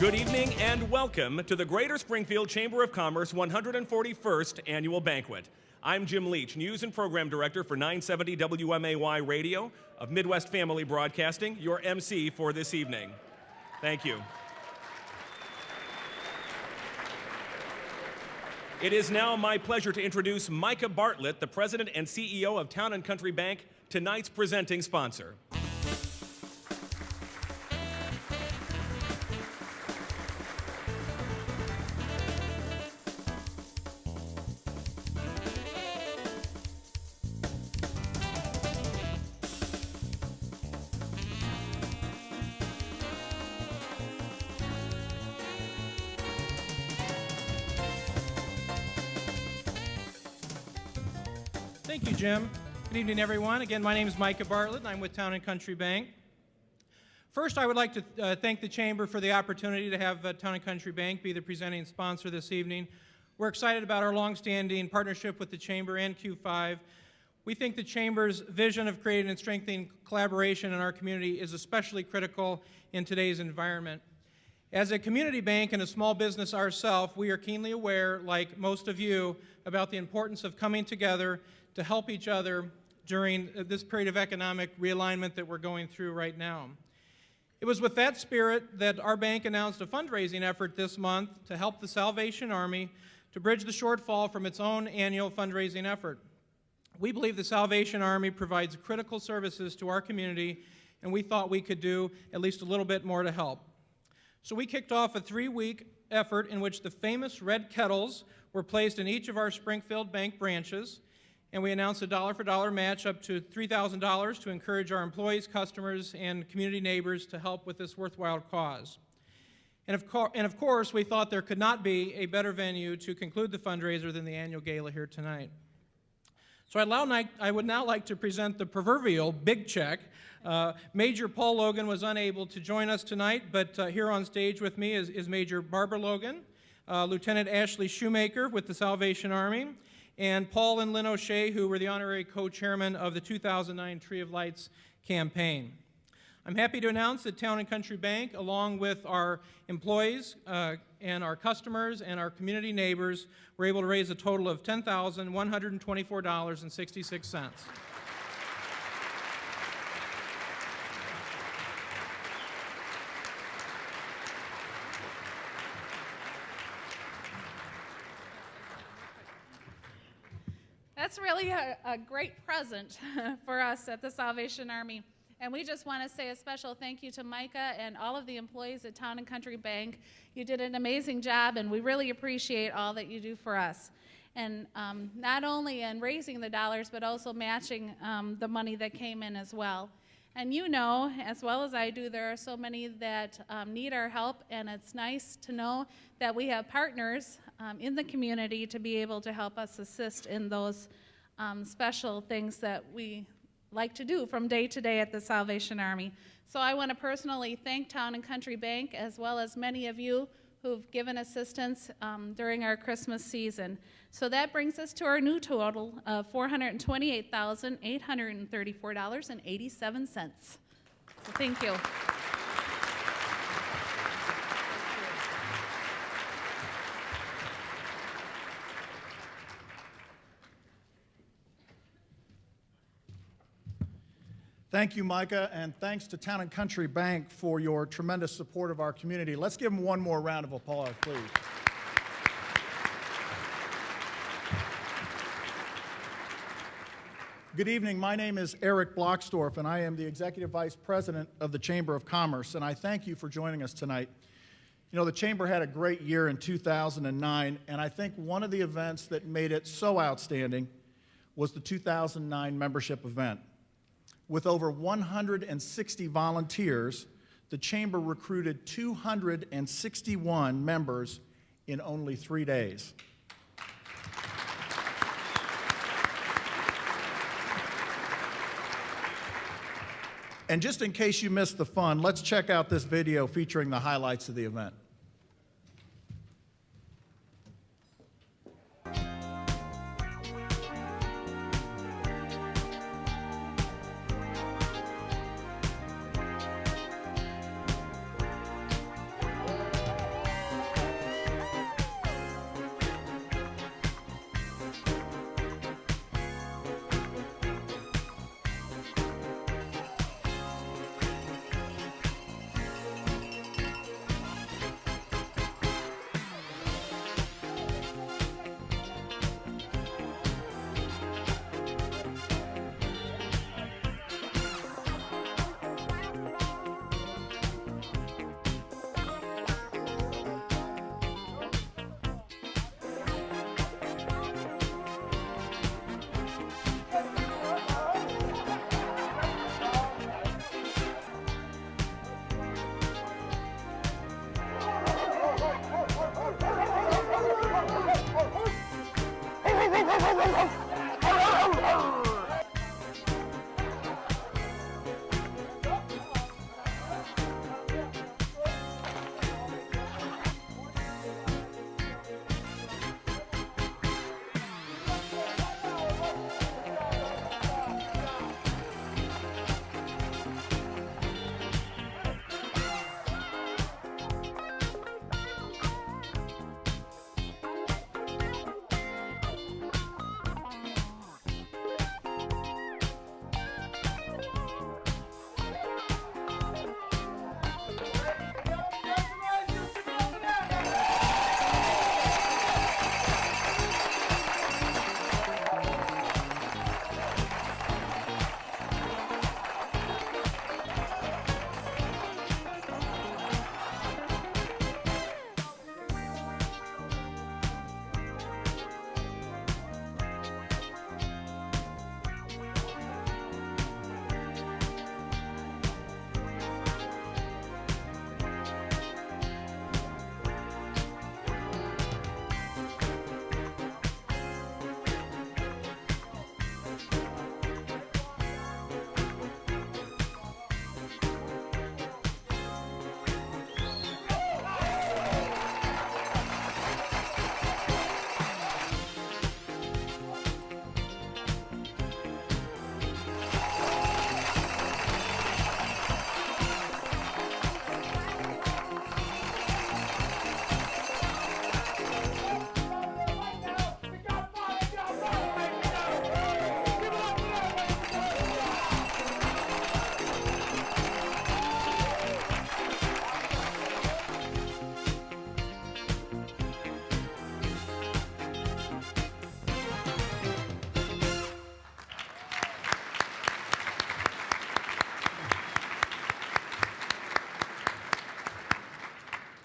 Good evening and welcome to the Greater Springfield Chamber of Commerce 141st Annual Banquet. I'm Jim Leach, News and Program Director for 970 WMAY Radio of Midwest Family Broadcasting, your MC for this evening. Thank you. It is now my pleasure to introduce Micah Bartlett, the President and CEO of Town & Country Bank, tonight's presenting sponsor. Thank you, Jim. Good evening, everyone. Again, my name is Micah Bartlett, and I'm with Town & Country Bank. First, I would like to thank the Chamber for the opportunity to have Town & Country Bank be the presenting sponsor this evening. We're excited about our longstanding partnership with the Chamber and Q5. We think the Chamber's vision of creating and strengthening collaboration in our community is especially critical in today's environment. As a community bank and a small business ourselves, we are keenly aware, like most of you, about the importance of coming together to help each other during this period of economic realignment that we're going through right now. It was with that spirit that our bank announced a fundraising effort this month to help the Salvation Army to bridge the shortfall from its own annual fundraising effort. We believe the Salvation Army provides critical services to our community, and we thought we could do at least a little bit more to help. So we kicked off a 3-week effort in which the famous red kettles were placed in each of our Springfield bank branches, and we announced a dollar-for-dollar match up to $3,000 to encourage our employees, customers, and community neighbors to help with this worthwhile cause. And of course, we thought there could not be a better venue to conclude the fundraiser than the annual gala here tonight. So I would now like to present the proverbial big check. Major Paul Logan was unable to join us tonight, but here on stage with me is Major Barbara Logan, Lieutenant Ashley Shoemaker with the Salvation Army, and Paul and Lynn O'Shea, who were the honorary co-chairman of the 2009 Tree of Lights campaign. I'm happy to announce that Town & Country Bank, along with our employees and our customers and our community neighbors, were able to raise a total of $10,124.66. That's really a great present for us at the Salvation Army. And we just want to say a special thank you to Micah and all of the employees at Town & Country Bank. You did an amazing job, and we really appreciate all that you do for us. And not only in raising the dollars, but also matching the money that came in as well. And you know, as well as I do, there are so many that need our help, and it's nice to know that we have partners in the community to be able to help us assist in those special things that we like to do from day to day at the Salvation Army. So I want to personally thank Town & Country Bank, as well as many of you who've given assistance during our Christmas season. So that brings us to our new total of $428,834.87. So thank you. Thank you, Micah, and thanks to Town & Country Bank for your tremendous support of our community. Let's give them one more round of applause, please. Good evening. My name is Eric Blocksdorf, and I am the Executive Vice President of the Chamber of Commerce, and I thank you for joining us tonight. You know, the Chamber had a great year in 2009, and I think one of the events that made it so outstanding was the 2009 membership event. With over 160 volunteers, the Chamber recruited 261 members in only 3 days. And just in case you missed the fun, let's check out this video featuring the highlights of the event.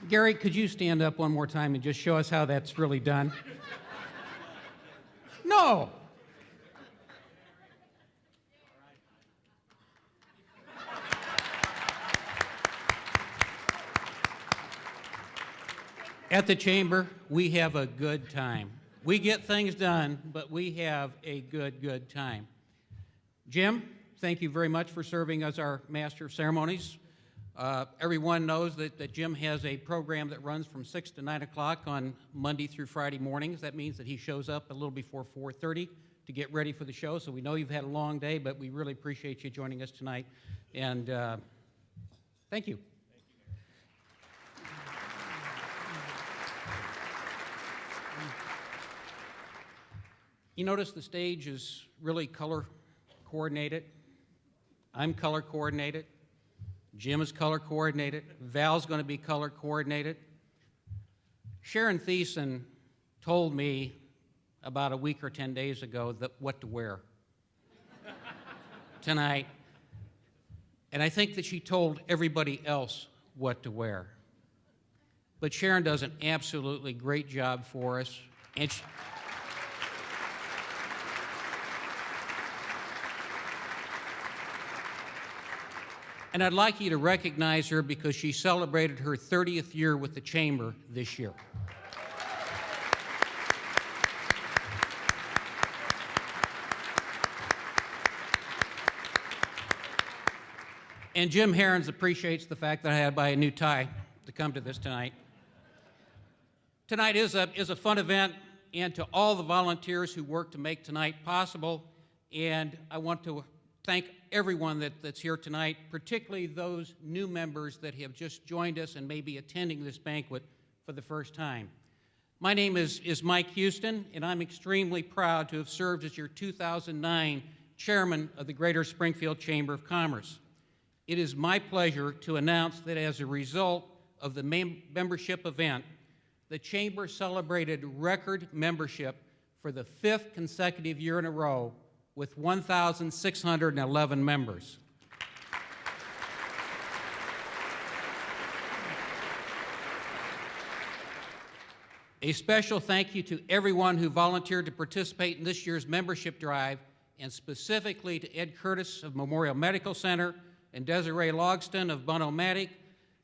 Gary, could you stand up one more time and just show us how that's really done? No. At the Chamber, we have a good time. We get things done, but we have a good time. Jim, thank you very much for serving as our Master of Ceremonies. Everyone knows that Jim has a program that runs from 6 to 9 o'clock on Monday through Friday mornings. That means that he shows up a little before 4:30 to get ready for the show. So we know you've had a long day, but we really appreciate you joining us tonight. And thank you. You notice the stage is really color coordinated. I'm color coordinated. Jim is color coordinated. Val's going to be color coordinated. Sharon Thiessen told me about a week or 10 days ago what to wear tonight. And I think that she told everybody else what to wear. But Sharon does an absolutely great job for us. And And I'd like you to recognize her because she celebrated her 30th year with the Chamber this year. And Jim Herons appreciates the fact that I had to buy a new tie to come to this tonight. Tonight is a fun event, and to all the volunteers who worked to make tonight possible, and I want to thank everyone that's here tonight, particularly those new members that have just joined us and may be attending this banquet for the first time. My name is Mike Houston, and I'm extremely proud to have served as your 2009 Chairman of the Greater Springfield Chamber of Commerce. It is my pleasure to announce that as a result of the membership event, the Chamber celebrated record membership for the 5th consecutive year in a row with 1,611 members. A special thank you to everyone who volunteered to participate in this year's membership drive, and specifically to Ed Curtis of Memorial Medical Center and Desiree Logsdon of Bunn-O-Matic,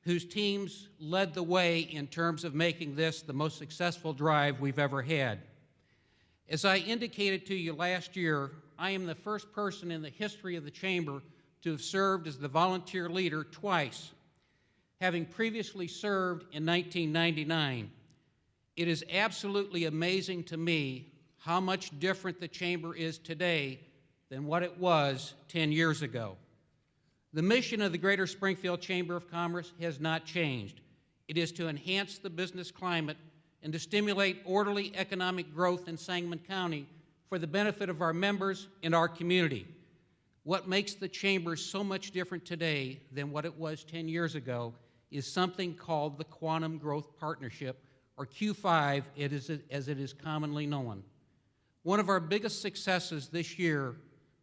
whose teams led the way in terms of making this the most successful drive we've ever had. As I indicated to you last year, I am the first person in the history of the Chamber to have served as the volunteer leader twice, having previously served in 1999. It is absolutely amazing to me how much different the Chamber is today than what it was 10 years ago. The mission of the Greater Springfield Chamber of Commerce has not changed. It is to enhance the business climate and to stimulate orderly economic growth in Sangamon County for the benefit of our members and our community. What makes the Chamber so much different today than what it was 10 years ago is something called the Quantum Growth Partnership, or Q5 as it is commonly known. One of our biggest successes this year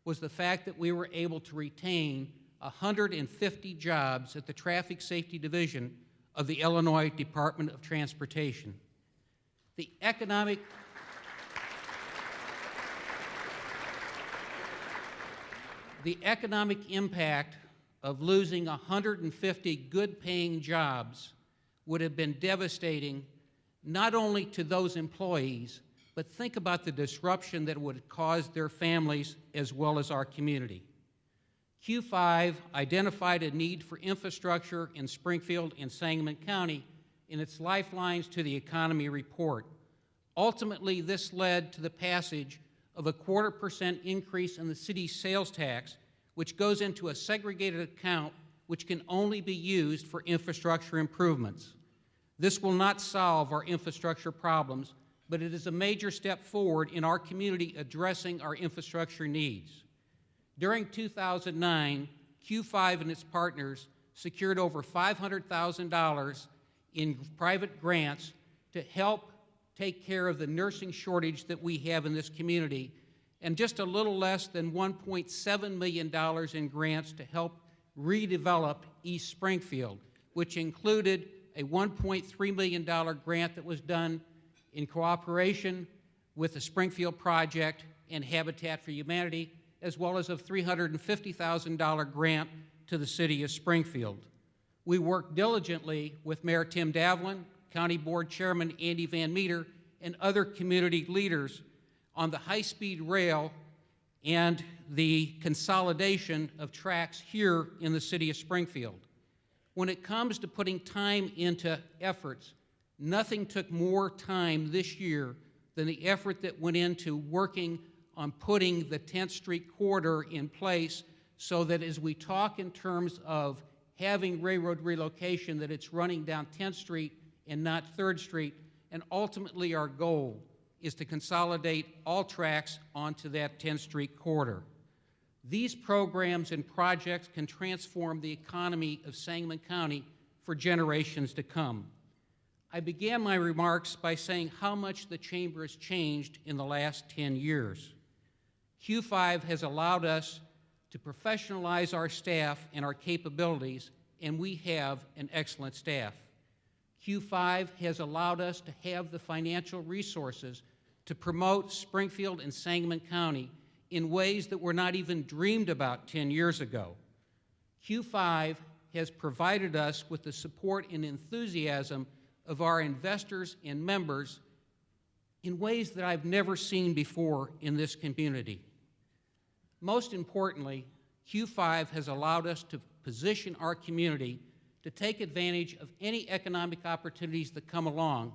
was the fact that we were able to retain 150 jobs at the Traffic Safety Division of the Illinois Department of Transportation. The economic impact of losing 150 good-paying jobs would have been devastating not only to those employees, but think about the disruption that would have caused their families as well as our community. Q5 identified a need for infrastructure in Springfield and Sangamon County in its Lifelines to the Economy report. Ultimately, this led to the passage of a 0.25% increase in the city's sales tax, which goes into a segregated account which can only be used for infrastructure improvements. This will not solve our infrastructure problems, but it is a major step forward in our community addressing our infrastructure needs. During 2009, Q5 and its partners secured over $500,000 in private grants to help take care of the nursing shortage that we have in this community, and just a little less than $1.7 million in grants to help redevelop East Springfield, which included a $1.3 million grant that was done in cooperation with the Springfield Project and Habitat for Humanity, as well as a $350,000 grant to the city of Springfield. We worked diligently with Mayor Tim Davlin, County Board Chairman Andy Van Meter, and other community leaders on the high-speed rail and the consolidation of tracks here in the city of Springfield. When it comes to putting time into efforts, nothing took more time this year than the effort that went into working on putting the 10th Street corridor in place so that as we talk in terms of having railroad relocation, that it's running down 10th Street and not 3rd Street, and ultimately our goal is to consolidate all tracks onto that 10th Street corridor. These programs and projects can transform the economy of Sangamon County for generations to come. I began my remarks by saying how much the Chamber has changed in the last 10 years. Q5 has allowed us to professionalize our staff and our capabilities, and we have an excellent staff. Q5 has allowed us to have the financial resources to promote Springfield and Sangamon County in ways that were not even dreamed about 10 years ago. Q5 has provided us with the support and enthusiasm of our investors and members in ways that I've never seen before in this community. Most importantly, Q5 has allowed us to position our community to take advantage of any economic opportunities that come along.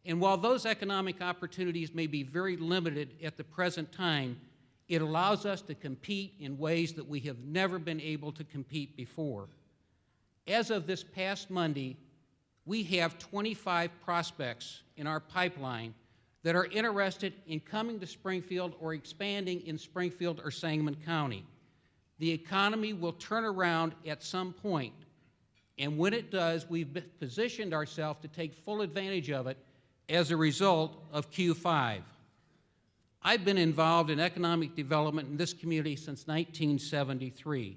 And while those economic opportunities may be very limited at the present time, it allows us to compete in ways that we have never been able to compete before. As of this past Monday, we have 25 prospects in our pipeline that are interested in coming to Springfield or expanding in Springfield or Sangamon County. The economy will turn around at some point, and when it does, we've positioned ourselves to take full advantage of it as a result of Q5. I've been involved in economic development in this community since 1973,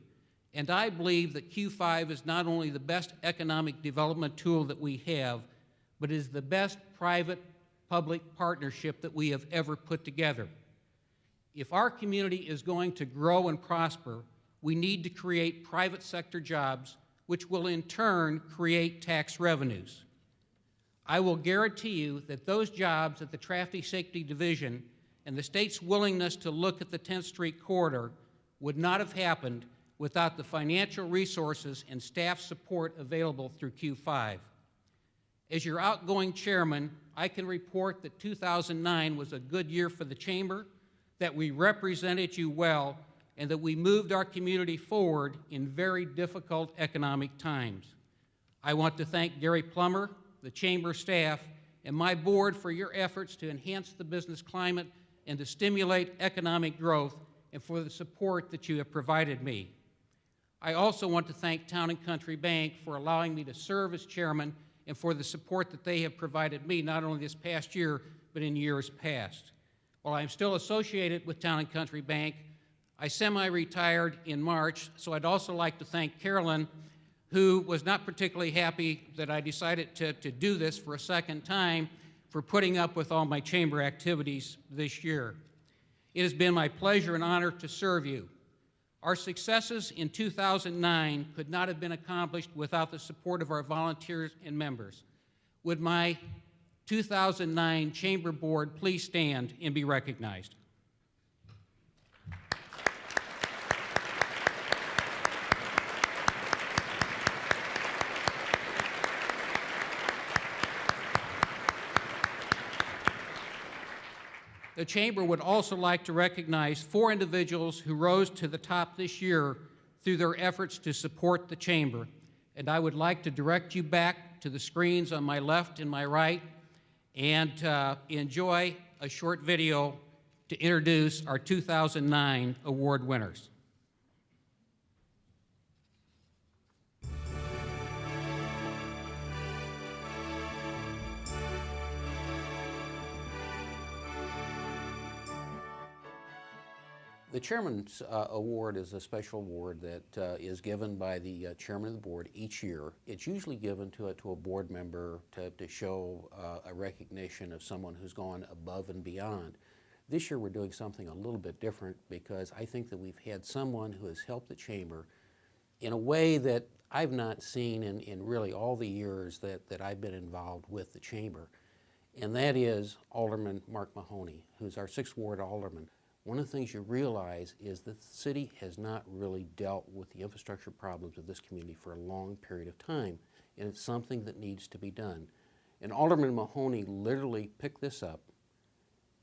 and I believe that Q5 is not only the best economic development tool that we have, but is the best private-public partnership that we have ever put together. If our community is going to grow and prosper, we need to create private sector jobs, which will in turn create tax revenues. I will guarantee you that those jobs at the Traffic Safety Division and the state's willingness to look at the 10th Street corridor would not have happened without the financial resources and staff support available through Q5. As your outgoing chairman, I can report that 2009 was a good year for the Chamber, that we represented you well, and that we moved our community forward in very difficult economic times. I want to thank Gary Plummer, the Chamber staff, and my board for your efforts to enhance the business climate and to stimulate economic growth, and for the support that you have provided me. I also want to thank Town and Country Bank for allowing me to serve as chairman and for the support that they have provided me, not only this past year, but in years past. While I'm still associated with Town and Country Bank, I semi-retired in March, so I'd also like to thank Carolyn, who was not particularly happy that I decided to do this for a second time, for putting up with all my chamber activities this year. It has been my pleasure and honor to serve you. Our successes in 2009 could not have been accomplished without the support of our volunteers and members. Would my 2009 Chamber Board please stand and be recognized? The Chamber would also like to recognize 4 individuals who rose to the top this year through their efforts to support the Chamber. And I would like to direct you back to the screens on my left and my right and enjoy a short video to introduce our 2009 award winners. The Chairman's Award is a special award that is given by the Chairman of the Board each year. It's usually given to a board member to show a recognition of someone who's gone above and beyond. This year we're doing something a little bit different because I think that we've had someone who has helped the Chamber in a way that I've not seen in really all the years that I've been involved with the Chamber, and that is Alderman Mark Mahoney, who's our 6th Ward Alderman. One of the things you realize is that the city has not really dealt with the infrastructure problems of this community for a long period of time, and it's something that needs to be done. And Alderman Mahoney literally picked this up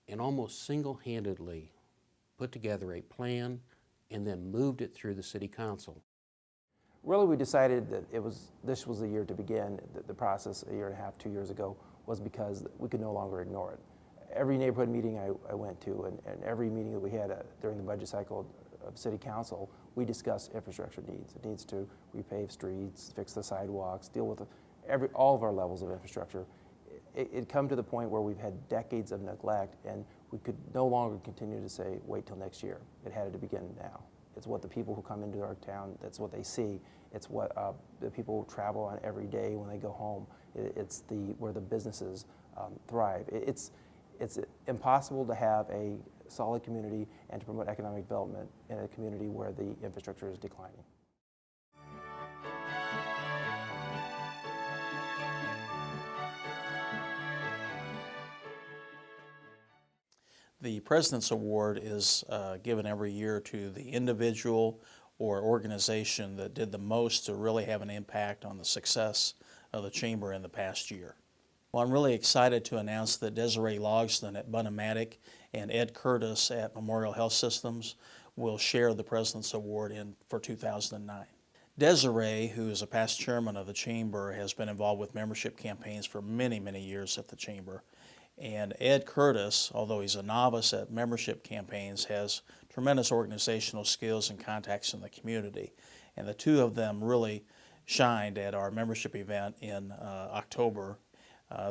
and almost single-handedly put together a plan and then moved it through the City Council. Really, we decided that this was the year to begin the process a year and a half, 2 years ago, was because we could no longer ignore it. Every neighborhood meeting I went to and every meeting that we had during the budget cycle of City Council, we discussed infrastructure needs. It needs to repave streets, fix the sidewalks, deal with all of our levels of infrastructure. It come to the point where we've had decades of neglect, and we could no longer continue to say, wait till next year. It had to begin now. It's what the people who come into our town, that's what they see. It's what the people who travel on every day when they go home. It's where the businesses thrive. It's impossible to have a solid community and to promote economic development in a community where the infrastructure is declining. The President's Award is given every year to the individual or organization that did the most to really have an impact on the success of the Chamber in the past year. Well, I'm really excited to announce that Desiree Logsdon at Bunn-O-Matic and Ed Curtis at Memorial Health Systems will share the President's Award for 2009. Desiree, who is a past chairman of the Chamber, has been involved with membership campaigns for many, many years at the Chamber. And Ed Curtis, although he's a novice at membership campaigns, has tremendous organizational skills and contacts in the community. And the two of them really shined at our membership event in October.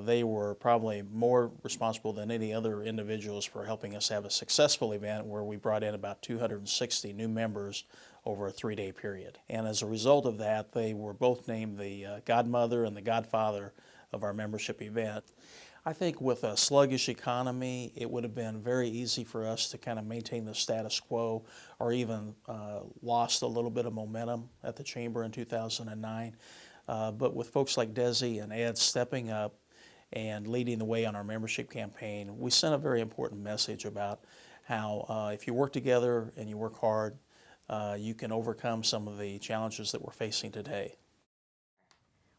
They were probably more responsible than any other individuals for helping us have a successful event where we brought in about 260 new members over a 3-day period. And as a result of that, they were both named the godmother and the godfather of our membership event. I think with a sluggish economy, it would have been very easy for us to kind of maintain the status quo or even lost a little bit of momentum at the Chamber in 2009. But with folks like Desi and Ed stepping up and leading the way on our membership campaign, we sent a very important message about how if you work together and you work hard, you can overcome some of the challenges that we're facing today.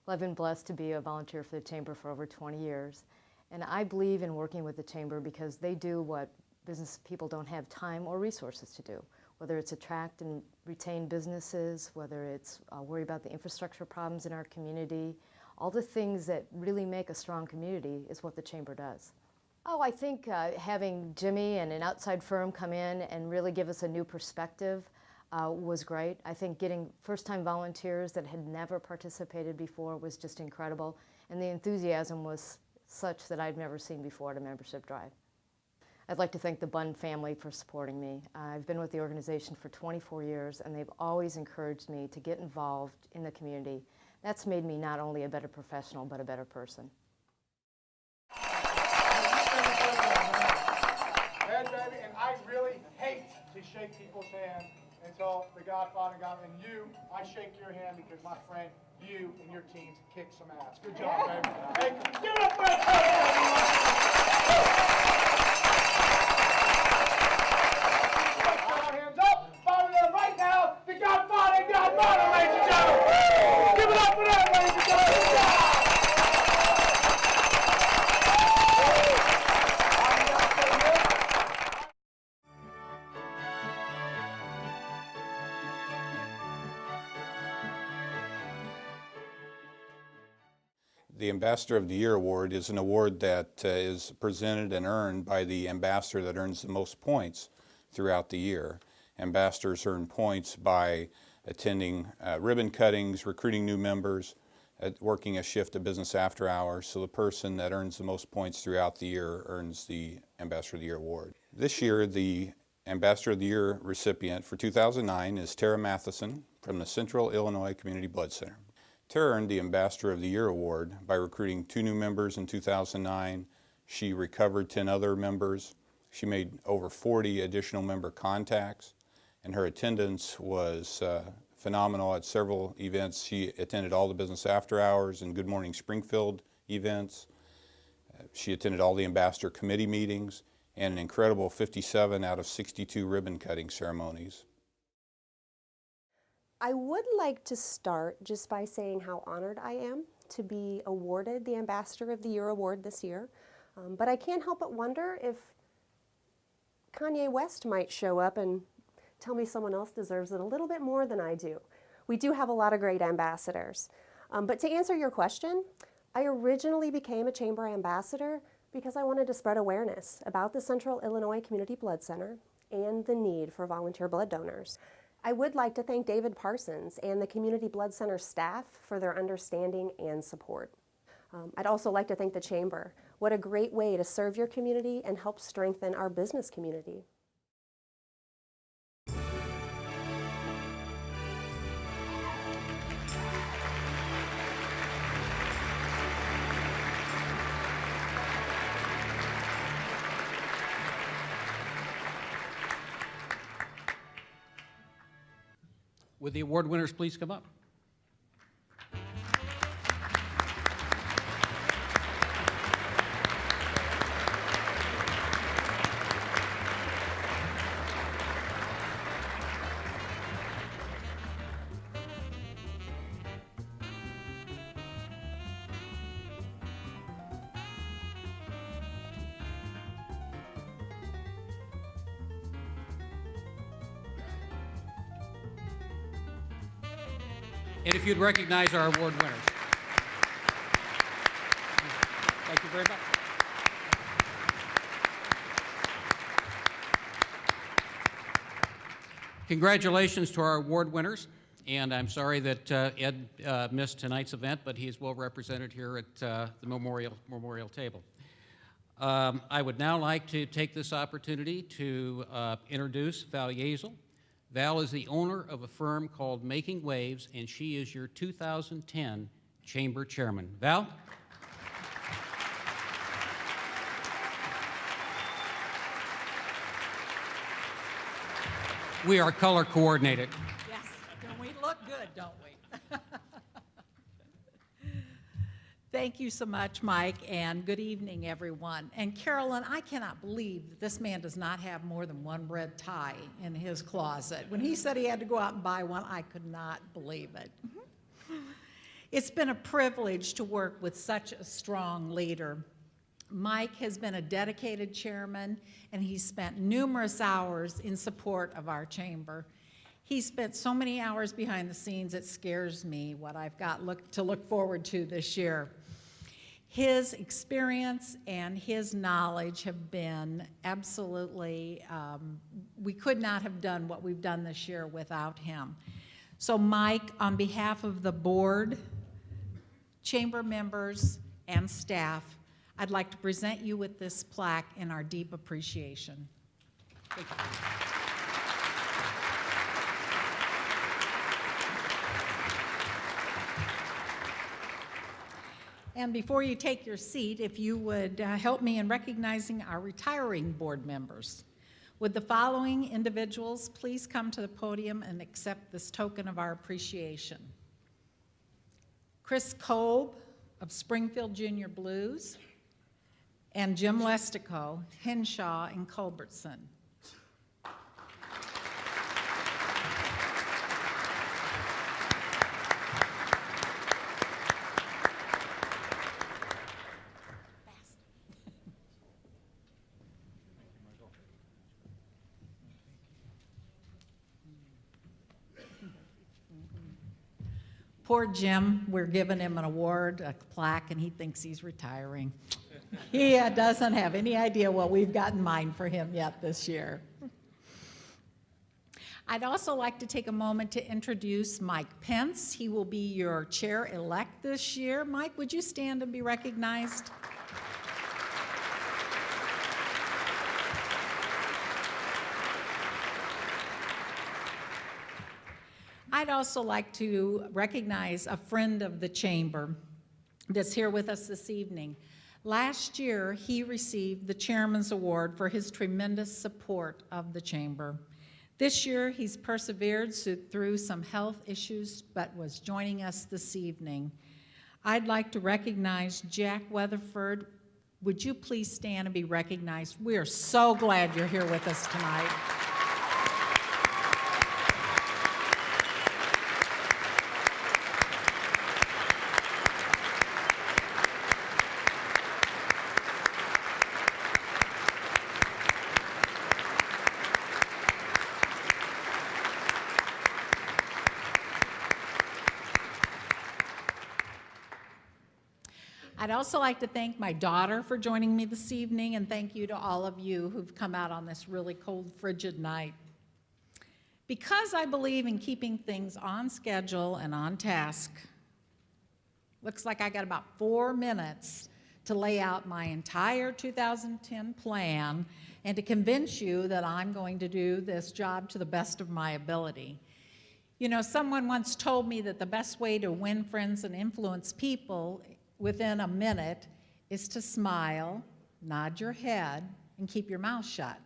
Well, I've been blessed to be a volunteer for the Chamber for over 20 years. And I believe in working with the Chamber because they do what business people don't have time or resources to do, whether it's attract and retain businesses, whether it's worry about the infrastructure problems in our community. All the things that really make a strong community is what the Chamber does. Oh, I think having Jimmy and an outside firm come in and really give us a new perspective was great. I think getting first-time volunteers that had never participated before was just incredible, and the enthusiasm was such that I've never seen before at a membership drive. I'd like to thank the Bunn family for supporting me. I've been with the organization for 24 years, and they've always encouraged me to get involved in the community. That's made me not only a better professional, but a better person. And I really hate to shake people's hands until the Godfather got and you, I shake your hand because my friend, you and your teams kick some ass. Good job, baby. Hey, give it up for hands up, follow them right now, the Godfather and Godmother, ladies and gentlemen. Give it up for them, ladies and gentlemen. The Ambassador of the Year Award is an award that is presented and earned by the ambassador that earns the most points throughout the year. Ambassadors earn points by attending ribbon cuttings, recruiting new members, working a shift of business after hours. So the person that earns the most points throughout the year earns the Ambassador of the Year Award. This year, the Ambassador of the Year recipient for 2009 is Tara Matheson from the Central Illinois Community Blood Center. Tara earned the Ambassador of the Year award by recruiting 2 new members in 2009. She recovered 10 other members. She made over 40 additional member contacts, and her attendance was phenomenal at several events. She attended all the business after hours and Good Morning Springfield events. She attended all the Ambassador Committee meetings and an incredible 57 out of 62 ribbon cutting ceremonies. I would like to start just by saying how honored I am to be awarded the Ambassador of the Year award this year. But I can't help but wonder if Kanye West might show up and tell me someone else deserves it a little bit more than I do. We do have a lot of great ambassadors. But to answer your question, I originally became a Chamber ambassador because I wanted to spread awareness about the Central Illinois Community Blood Center and the need for volunteer blood donors. I would like to thank David Parsons and the Community Blood Center staff for their understanding and support. I'd also like to thank the Chamber. What a great way to serve your community and help strengthen our business community. Would the award winners please come up? And if you'd recognize our award winners. Thank you very much. Congratulations to our award winners. And I'm sorry that Ed missed tonight's event, but he is well represented here at the memorial table. I would now like to take this opportunity to introduce Val Yazell. Val is the owner of a firm called Making Waves, and she is your 2010 Chamber Chairman. Val? We are color coordinated. Yes, and we look good, don't we? Thank you so much, Mike, and good evening, everyone. And Carolyn, I cannot believe that this man does not have more than one red tie in his closet. When he said he had to go out and buy one, I could not believe it. It's been a privilege to work with such a strong leader. Mike has been a dedicated chairman, and he's spent numerous hours in support of our chamber. He spent so many hours behind the scenes, it scares me what I've got to look forward to this year. His experience and his knowledge have been absolutely, we could not have done what we've done this year without him. So Mike, on behalf of the board, chamber members, and staff, I'd like to present you with this plaque in our deep appreciation. Thank you. And before you take your seat, if you would help me in recognizing our retiring board members. Would the following individuals please come to the podium and accept this token of our appreciation? Chris Kolb of Springfield Junior Blues, and Jim Lestico, Henshaw and Culbertson. Poor Jim, we're giving him an award, a plaque, and he thinks he's retiring. He doesn't have any idea what we've got in mind for him yet this year. I'd also like to take a moment to introduce Mike Pence. He will be your chair-elect this year. Mike, would you stand and be recognized? I'd also like to recognize a friend of the Chamber that's here with us this evening. Last year, he received the Chairman's Award for his tremendous support of the Chamber. This year, he's persevered through some health issues, but was joining us this evening. I'd like to recognize Jack Weatherford. Would you please stand and be recognized? We are so glad you're here with us tonight. I'd also like to thank my daughter for joining me this evening, and thank you to all of you who've come out on this really cold, frigid night. Because I believe in keeping things on schedule and on task, looks like I got about 4 minutes to lay out my entire 2010 plan and to convince you that I'm going to do this job to the best of my ability. You know, someone once told me that the best way to win friends and influence people within a minute is to smile, nod your head, and keep your mouth shut.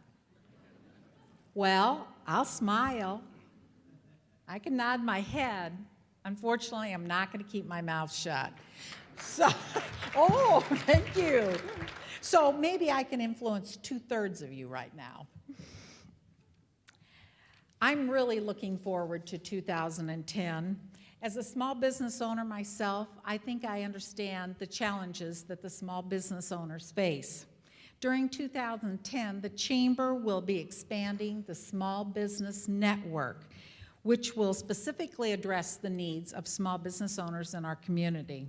Well, I'll smile. I can nod my head. Unfortunately, I'm not going to keep my mouth shut. So, oh, thank you. So maybe I can influence 2/3 of you right now. I'm really looking forward to 2010. As a small business owner myself, I think I understand the challenges that the small business owners face. During 2010, the Chamber will be expanding the Small Business Network, which will specifically address the needs of small business owners in our community.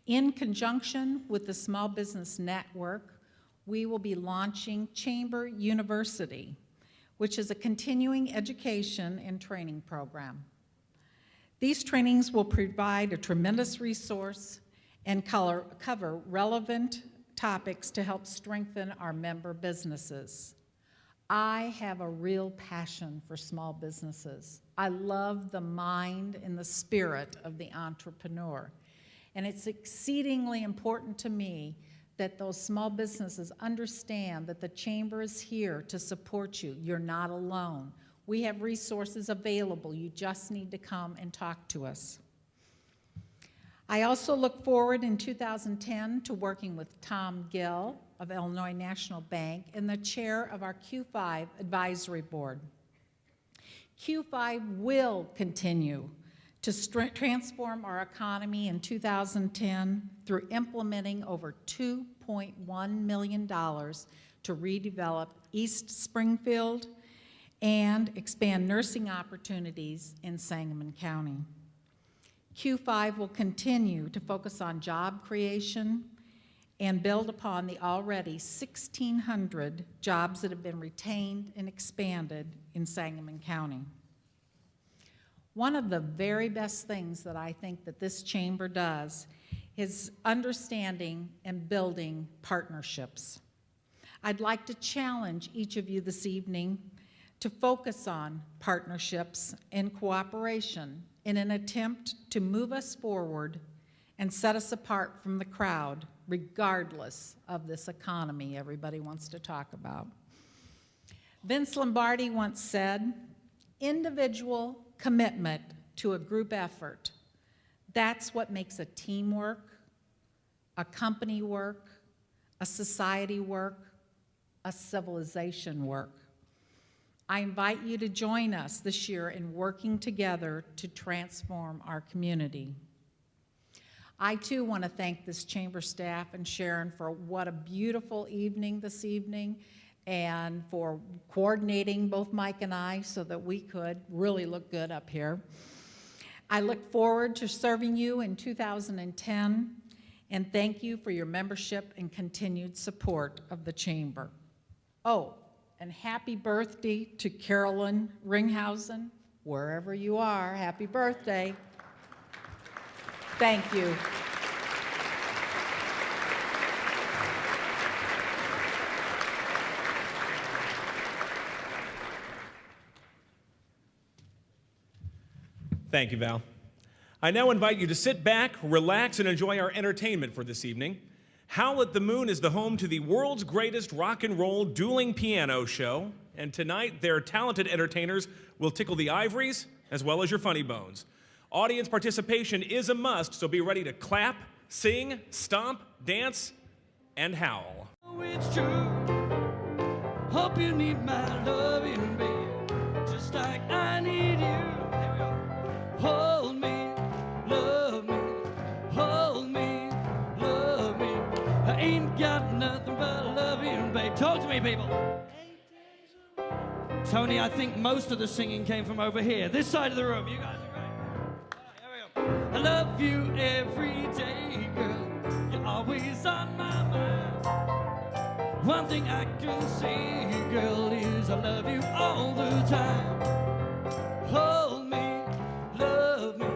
In conjunction with the Small Business Network, we will be launching Chamber University, which is a continuing education and training program. These trainings will provide a tremendous resource and cover relevant topics to help strengthen our member businesses. I have a real passion for small businesses. I love the mind and the spirit of the entrepreneur. And it's exceedingly important to me that those small businesses understand that the Chamber is here to support you. You're not alone. We have resources available. You just need to come and talk to us. I also look forward in 2010 to working with Tom Gill of Illinois National Bank and the chair of our Q5 Advisory Board. Q5 will continue to transform our economy in 2010 through implementing over $2.1 million to redevelop East Springfield and expand nursing opportunities in Sangamon County. Q5 will continue to focus on job creation and build upon the already 1,600 jobs that have been retained and expanded in Sangamon County. One of the very best things that I think that this Chamber does is understanding and building partnerships. I'd like to challenge each of you this evening to focus on partnerships and cooperation in an attempt to move us forward and set us apart from the crowd, regardless of this economy everybody wants to talk about. Vince Lombardi once said, individual commitment to a group effort, that's what makes a team work, a company work, a society work, a civilization work. I invite you to join us this year in working together to transform our community. I too want to thank this Chamber staff and Sharon for what a beautiful evening this evening and for coordinating both Mike and I so that we could really look good up here. I look forward to serving you in 2010 and thank you for your membership and continued support of the Chamber. Oh, and happy birthday to Carolyn Ringhausen, wherever you are. Happy birthday. Thank you. Thank you, Val. I now invite you to sit back, relax, and enjoy our entertainment for this evening. Howl at the Moon is the home to the world's greatest rock and roll dueling piano show, and tonight their talented entertainers will tickle the ivories as well as your funny bones. Audience participation is a must, so be ready to clap, sing, stomp, dance, and howl. Oh, it's true. Hope you need my loving, babe, just like I need you. Here we go. Hold me, love me, hold me, love me. I ain't got nothing but loving, babe. Talk to me, people. Tony, I think most of the singing came from over here, this side of the room. You guys are great. Here we go. I love you every day, girl. You're always on my mind. One thing I can say, girl, is I love you all the time. Hold me, love me,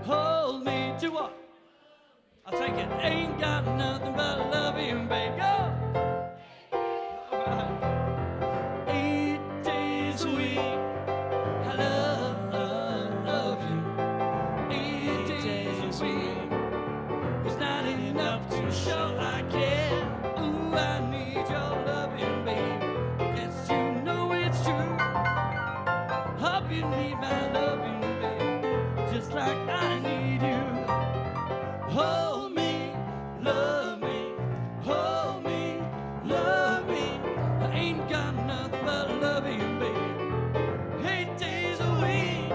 hold me. Do what? I'll take it. Ain't got nothing but loving, babe. Go! All right. 8 days a week, I love you. 8 days a week, it's not enough to show I care. Ooh, I need your loving, babe. Guess you know it's true. Hope you need my loving, babe, just like I need you. Hold me, love me, hold me, love me. I ain't got nothing but loving, babe. 8 days a week,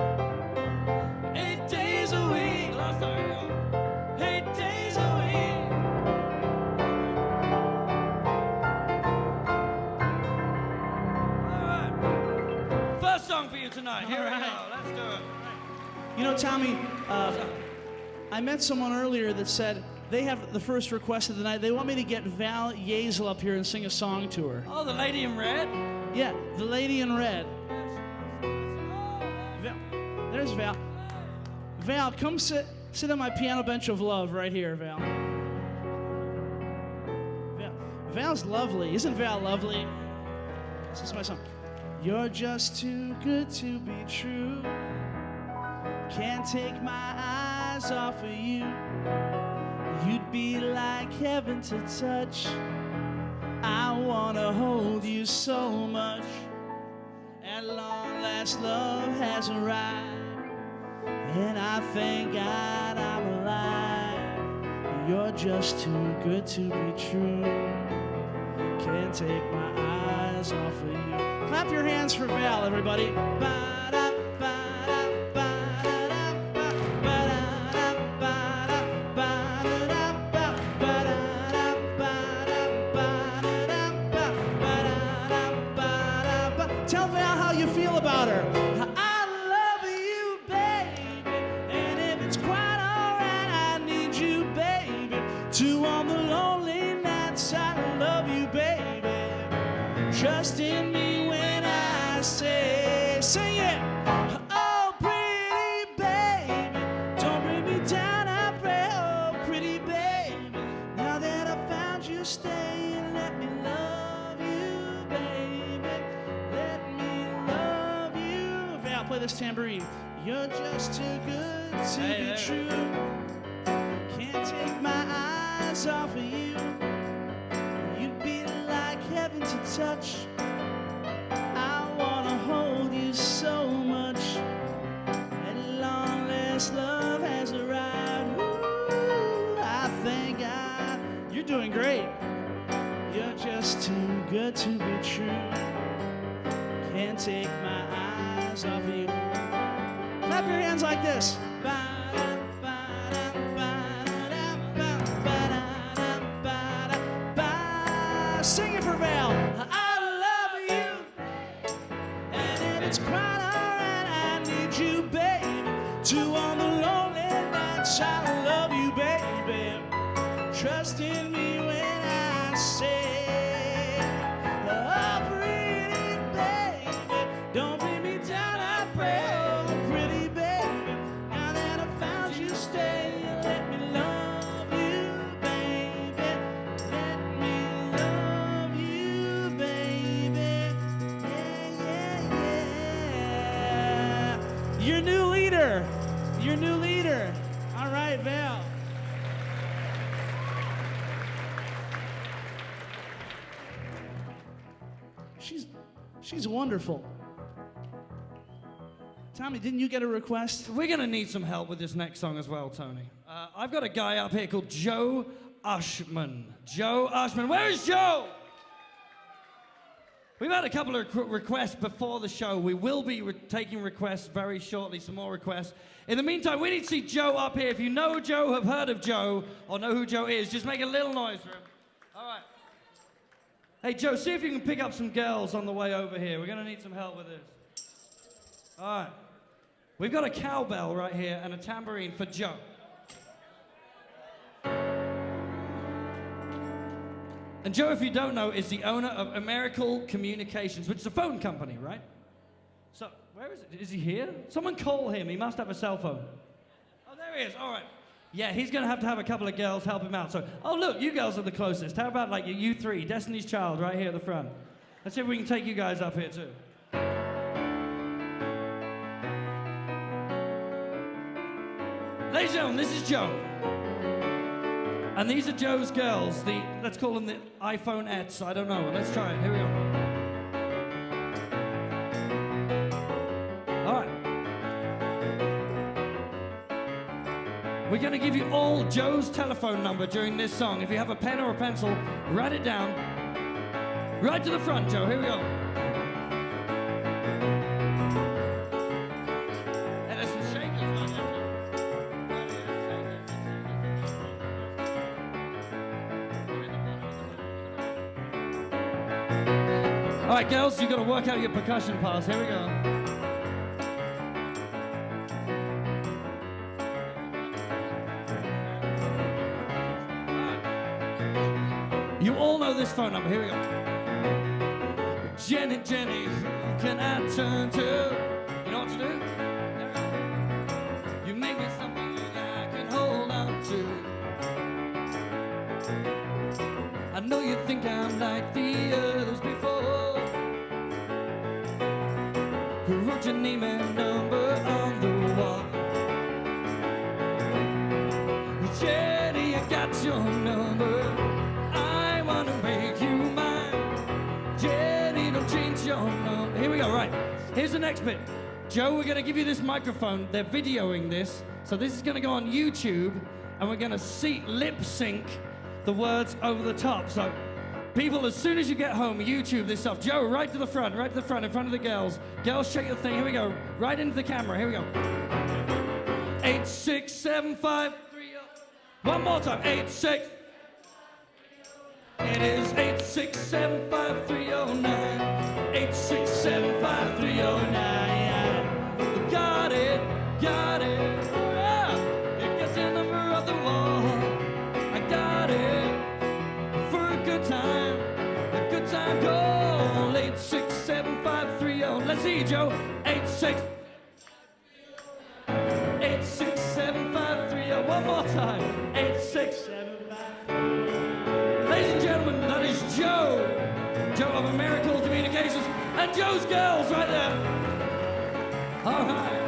8 days a week. Last time, 8 days a week. All right, first song for you tonight. Here we go. Let's do it. You know, Tommy, I met someone earlier that said they have the first request of the night. They want me to get Val Yazell up here and sing a song to her. Oh, the lady in red? Yeah, the lady in red. Val, there's Val. Val, come sit on my piano bench of love right here, Val. Val's lovely. Isn't Val lovely? This is my song. You're just too good to be true. Can't take my eyes off of you. You'd be like heaven to touch. I wanna hold you so much. At long last, love has arrived, and I thank God I'm alive. You're just too good to be true. Can't take my eyes off of you. Clap your hands for Val, everybody. Ba-da, ba-da, ba-da-da, ba-da-da, ba-da, ba-da-da, ba-da-da, ba-da-da, ba-da-da, ba-da-da. Tell Val how you feel about her. I love you, baby, and if it's quite alright, I need you, baby, to warm the lonely nights. I love you, baby. Trust in me when I say, sing it. Oh, pretty baby, don't bring me down, I pray. Oh, pretty baby, now that I found you, stay and let me love you, baby. Let me love you. Val, play this tambourine. You're just too good to be true. Can't take my eyes off of you. You'd be like heaven to touch. I wanna hold you so much. At long last, love has arrived. Ooh, I thank God. You're doing great. You're just too good to be true. Can't take my eyes off of you. Clap your hands like this. Ba-da, ba-da, ba-da, ba-da, ba-da, ba-da. Sing it for Val. I love you, and if it's quite alright, I need you, baby, to on the lonely nights. I love you, baby. Trust in me when I say, oh, pretty baby, don't bring me down, I pray. Oh, pretty baby, now that I found you, stay and let me love you, baby. Let me love you, baby. Yeah, yeah, yeah. Your new leader, your new leader. All right, Val. She's wonderful. Tommy, didn't you get a request? We're going to need some help with this next song as well, Tony. I've got a guy up here called Joe Ushman. Joe Ushman. Where is Joe? We've had a couple of requests before the show. We will be taking requests very shortly, some more requests. In the meantime, we need to see Joe up here. If you know Joe, have heard of Joe, or know who Joe is, just make a little noise for him. All right. Hey, Joe, see if you can pick up some girls on the way over here. We're going to need some help with this. All right. We've got a cowbell right here and a tambourine for Joe. And Joe, if you don't know, is the owner of Americal Communications, which is a phone company, right? So, where is it? Is he here? Someone call him. He must have a cell phone. Oh, there he is. All right. Yeah, he's going to have a couple of girls help him out. So, oh, look, you girls are the closest. How about, like, you three, Destiny's Child, right here at the front? Let's see if we can take you guys up here, too. Ladies and gentlemen, this is Joe. And these are Joe's girls. Let's call them the iPhone-ettes. I don't know. Let's try it. Here we go. All right. We're going to give you all Joe's telephone number during this song. If you have a pen or a pencil, write it down. Right to the front, Joe. Here we go. And there's some shakers right there, too. All right, girls, you've got to work out your percussion parts. Here we go. You all know this phone number. Here we go. Jenny, Jenny, who can I turn to? You know what to do? You make me something I can hold on to. I know you think I'm like the others before. Who wrote your name and number on the wall? Jenny, I got your number. Here we go, right. Here's the next bit. Joe, we're going to give you this microphone. They're videoing this. So this is going to go on YouTube, and we're going to lip sync the words over the top. So people, as soon as you get home, YouTube this stuff. Joe, right to the front, in front of the girls. Girls, shake the thing. Here we go. Right into the camera. Here we go. 86753. One more time. 86. It is 8675309. 8675309. Got it. Yeah. It gets the number of the wall. I got it for a good time call. 8675309. Let's see, Joe. 8675309. One more time. 8675309. Ladies and gentlemen, that is Joe. Joe of Americal Communications, and Joe's girls right there. All right.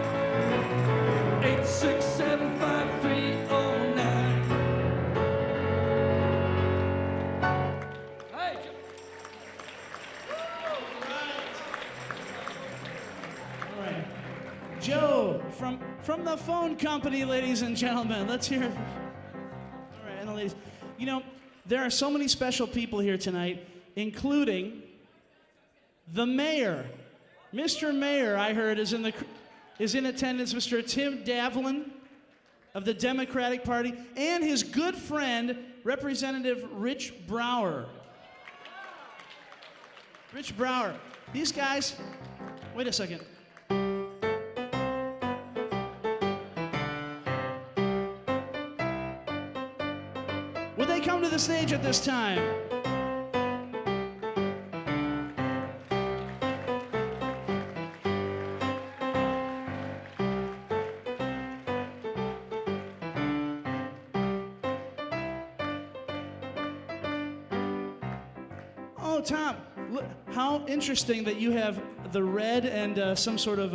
8675309. Hey, Joe. All right. Joe from the phone company, ladies and gentlemen. Let's hear it. All right, and the ladies. You know, there are so many special people here tonight, including the mayor. Mr. Mayor, I heard, is in attendance. Mr. Tim Davlin of the Democratic Party, and his good friend, Representative Rich Brower. Rich Brower. These guys, wait a second. Would they come to the stage at this time? Oh, Tom, look, how interesting that you have the red and some sort of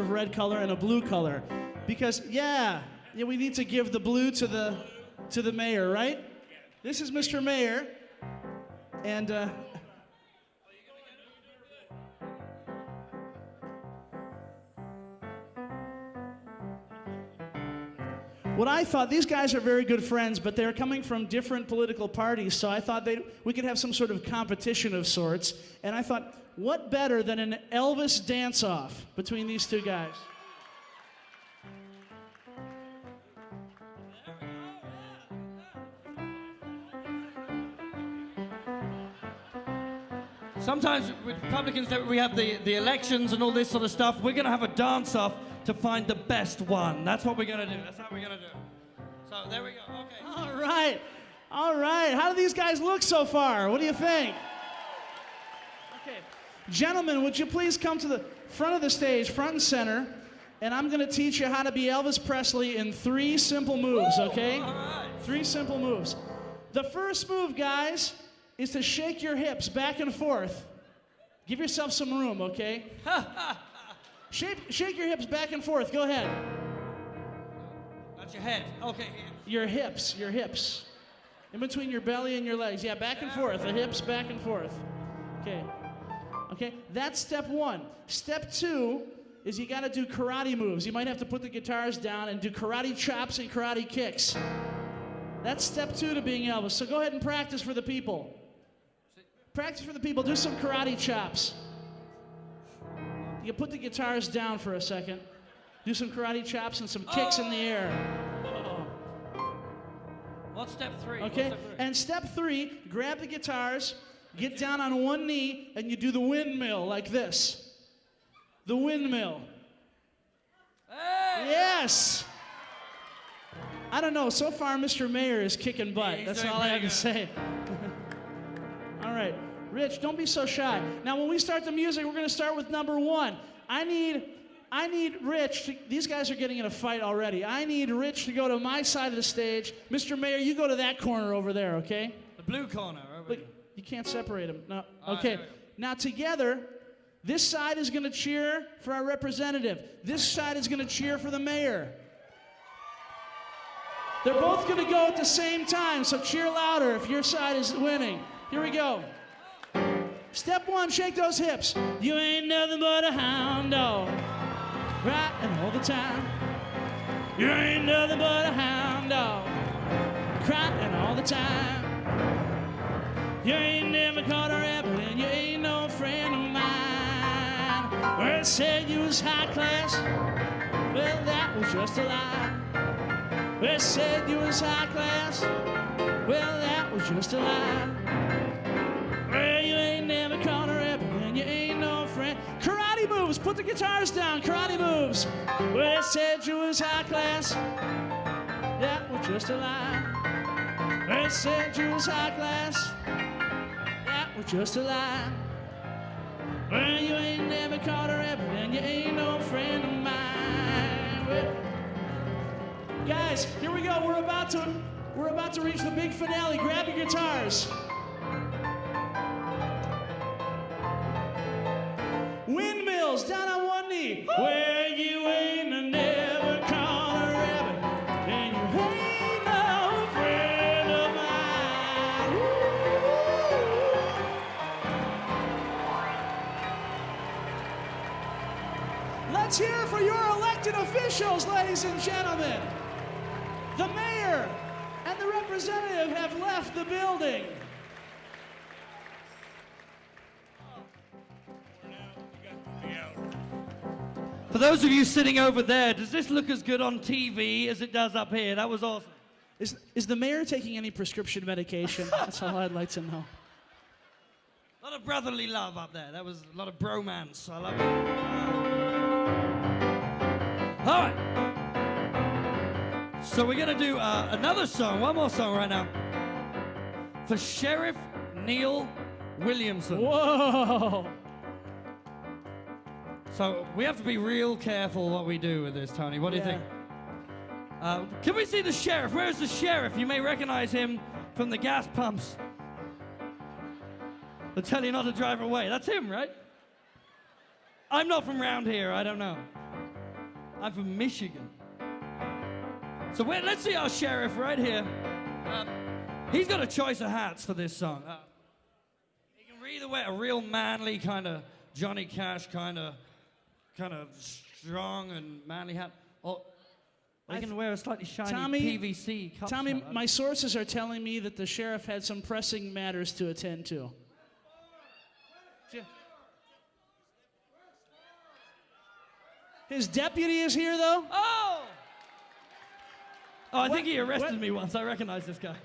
red color and a blue color. Because, yeah, we need to give the blue to the mayor, right? This is Mr. Mayor, and what I thought, these guys are very good friends, but they're coming from different political parties, so I thought we could have some sort of competition of sorts, and I thought, what better than an Elvis dance-off between these two guys? Sometimes with Republicans, we have the elections and all this sort of stuff. We're going to have a dance-off to find the best one. That's what we're going to do. That's how we're going to do it. So there we go. Okay. All right. All right. How do these guys look so far? What do you think? Okay. Gentlemen, would you please come to the front of the stage, front and center, and I'm going to teach you how to be Elvis Presley in 3 simple moves, okay? All right. 3 simple moves. The first move, guys, is to shake your hips back and forth. Give yourself some room, okay? Shake your hips back and forth. Go ahead. That's your head. Okay. Your hips. In between your belly and your legs. Yeah, back and forth. The hips back and forth. Okay. Okay, that's step 1. Step 2 is you gotta do karate moves. You might have to put the guitars down and do karate chops and karate kicks. That's step 2 to being Elvis. So go ahead and practice for the people. Practice for the people. Do some karate chops. You can put the guitars down for a second. Do some karate chops and some kicks in the air. What's step 3? Okay, and step 3, grab the guitars, get down on one knee, and you do the windmill like this. The windmill. Hey! Yes! I don't know, so far Mr. Mayor is kicking butt. Yeah, that's all I have to say. All right, Rich, don't be so shy. Now when we start the music, we're gonna start with number 1. I need Rich to, these guys are getting in a fight already. I need Rich to go to my side of the stage. Mr. Mayor, you go to that corner over there, okay? The blue corner. Look, you can't separate them. No. All Okay. right, Now together, this side is going to cheer for our representative. This side is going to cheer for the mayor. They're both going to go at the same time, so cheer louder if your side is winning. Here we go. Step 1, shake those hips. You ain't nothing but a hound dog, riding all the time. You ain't nothing but a hound dog, crying all the time. You ain't never caught a rabbit and you ain't no friend of mine. Well, it said you was high class, well, that was just a lie. Well, it said you was high class, well, that was just a lie. Well, you ain't never caught a rabbit and you ain't no friend. Karate moves, put the guitars down, karate moves. Well, it said you was high class, that was just a lie. Well, it said you was high class, that was just a lie. Well, you ain't never caught a rabbit and you ain't no friend of mine. Well, guys, here we go. We're about to reach the big finale. Grab your guitars. Windmills down on one knee. Well, you ain't never caught a rabbit and you ain't no friend of mine. Let's hear it for your elected officials, ladies and gentlemen. The mayor and the representative have left the building. For those of you sitting over there, does this look as good on TV as it does up here? That was awesome. Is the mayor taking any prescription medication? That's all I'd like to know. A lot of brotherly love up there. That was a lot of bromance. I love it. All right. So we're going to do another song, one more song right now, for Sheriff Neil Williamson. Whoa! So we have to be real careful what we do with this, Tony. What do you think? Can we see the sheriff? Where's the sheriff? You may recognize him from the gas pumps. They'll tell you not to drive away. That's him, right? I'm not from around here. I don't know. I'm from Michigan. So let's see our sheriff right here. He's got a choice of hats for this song. He can either wear a real manly kind of Johnny Cash kind of strong and manly hat, or he can wear a slightly shiny PVC cup. Tommy, my sources are telling me that the sheriff had some pressing matters to attend to. His deputy is here, though? Oh, I think he arrested me once. I recognize this guy.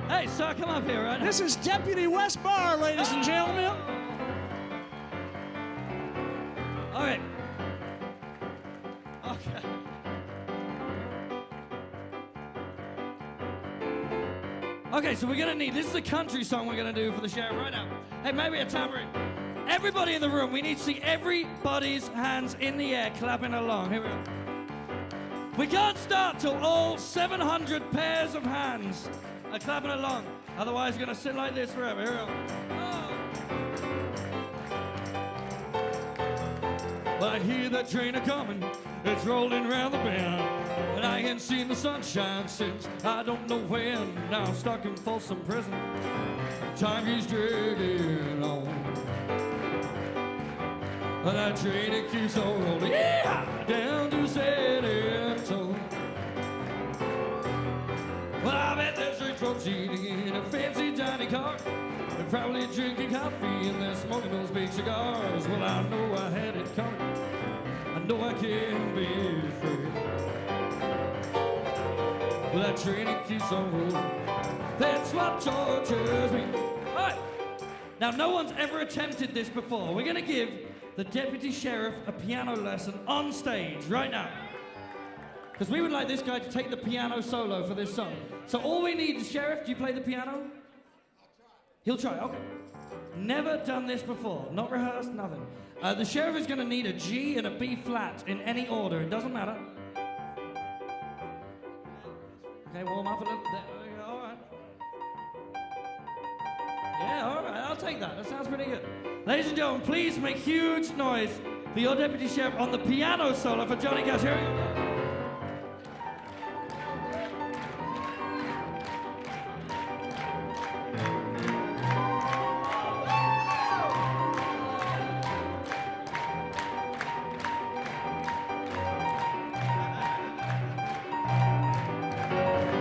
Hey, sir, come up here, right? This is Deputy Wes Barr, ladies and gentlemen. All right. Okay. Okay, so we're gonna need, this is a country song we're gonna do for the sheriff right now. Hey, maybe a tambourine. Everybody in the room, we need to see everybody's hands in the air clapping along. Here we go. We can't start till all 700 pairs of hands are clapping along. Otherwise, we're gonna sit like this forever. Here we go. Oh. Well, I hear that train a-coming, it's rolling round the bend, and I ain't seen the sunshine since I don't know when. Now I'm stuck in Folsom Prison, time keeps dragging on. Well, that train, it keeps on rolling, yeah, down to San Antonio. Well, I bet there's rich folks eating in a fancy dining car, and probably drinking coffee and they're smoking those big cigars. Well, I know I had it coming, I know I can't be afraid. Well, that train, it keeps on rolling, that's what tortures me. All right, now no one's ever attempted this before. We're gonna give the deputy sheriff a piano lesson on stage right now, because we would like this guy to take the piano solo for this song. So all we need is, Sheriff, do you play the piano? He'll try, okay. Never done this before, not rehearsed, nothing. The sheriff is gonna need a G and a B flat in any order, it doesn't matter. Okay, warm up a little, there, all right. Yeah, all right, I'll take that, that sounds pretty good. Ladies and gentlemen, please make huge noise for your deputy sheriff on the piano solo for Johnny Cash. Here we go.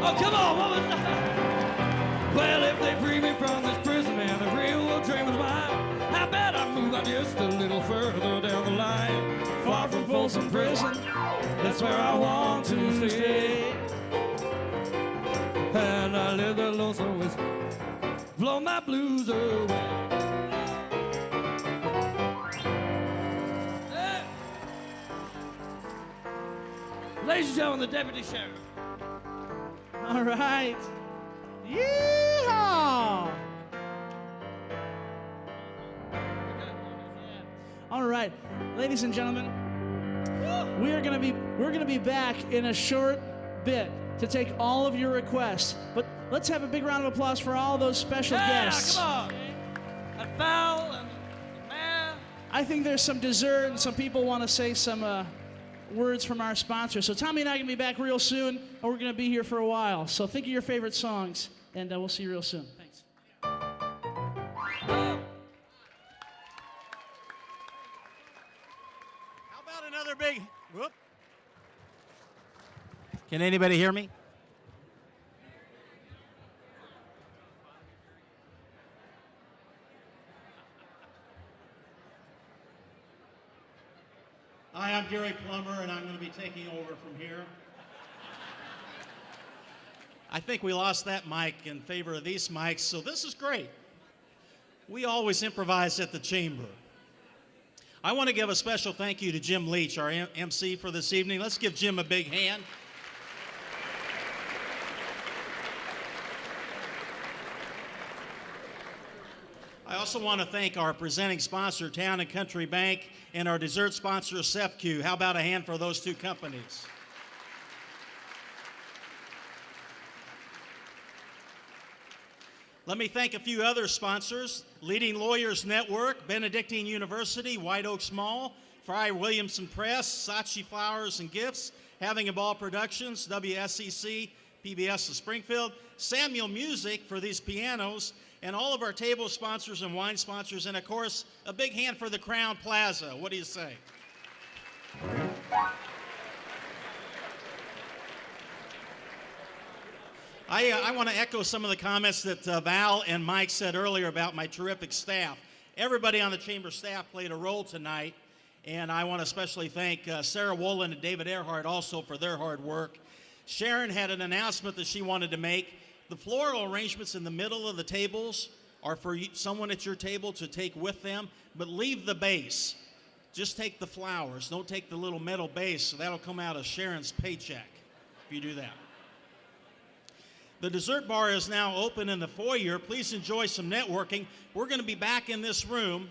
Oh, come on, what was that? Well, if they free me from this prison and the real world dream was mine, I bet I'd move out just a little further down the line. Far from Folsom Prison, that's where I want to stay. And I live the lonesome whiskey, blow my blues away. Hey. Ladies and gentlemen, the deputy sheriff. All right. Yeehaw! All right, ladies and gentlemen, we're gonna be back in a short bit to take all of your requests. But let's have a big round of applause for all those special guests. Come on! And Val and the mayor. I think there's some dessert and some people want to say some words from our sponsors. So Tommy and I are gonna be back real soon, and we're gonna be here for a while. So think of your favorite songs, and we'll see you real soon. Thanks. Oh. How about another big whoop? Can anybody hear me? Hi, I'm Gary Plummer, and I'm going to be taking over from here. I think we lost that mic in favor of these mics, so this is great. We always improvise at the chamber. I want to give a special thank you to Jim Leach, our MC for this evening. Let's give Jim a big hand. I also want to thank our presenting sponsor, Town and Country Bank, and our dessert sponsor, CEFQ. How about a hand for those two companies? Let me thank a few other sponsors: Leading Lawyers Network, Benedictine University, White Oaks Mall, Fry Williamson Press, Saatchi Flowers and Gifts, Having a Ball Productions, WSCC, PBS of Springfield, Samuel Music for these pianos, and all of our table sponsors and wine sponsors, and of course, a big hand for the Crowne Plaza. What do you say? I want to echo some of the comments that Val and Mike said earlier about my terrific staff. Everybody on the Chamber staff played a role tonight, and I want to especially thank Sarah Wolin and David Earhart also for their hard work. Sharon had an announcement that she wanted to make. The floral arrangements in the middle of the tables are for someone at your table to take with them, but leave the base. Just take the flowers. Don't take the little metal base, so that'll come out of Sharon's paycheck if you do that. The dessert bar is now open in the foyer. Please enjoy some networking. We're going to be back in this room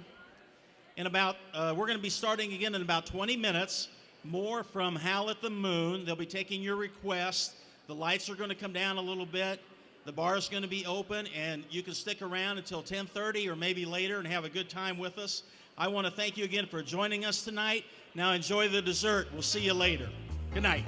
in about, we're going to be starting again in about 20 minutes. More from Hal at the Moon. They'll be taking your requests. The lights are going to come down a little bit. The bar is going to be open, and you can stick around until 10:30 or maybe later and have a good time with us. I want to thank you again for joining us tonight. Now enjoy the dessert. We'll see you later. Good night.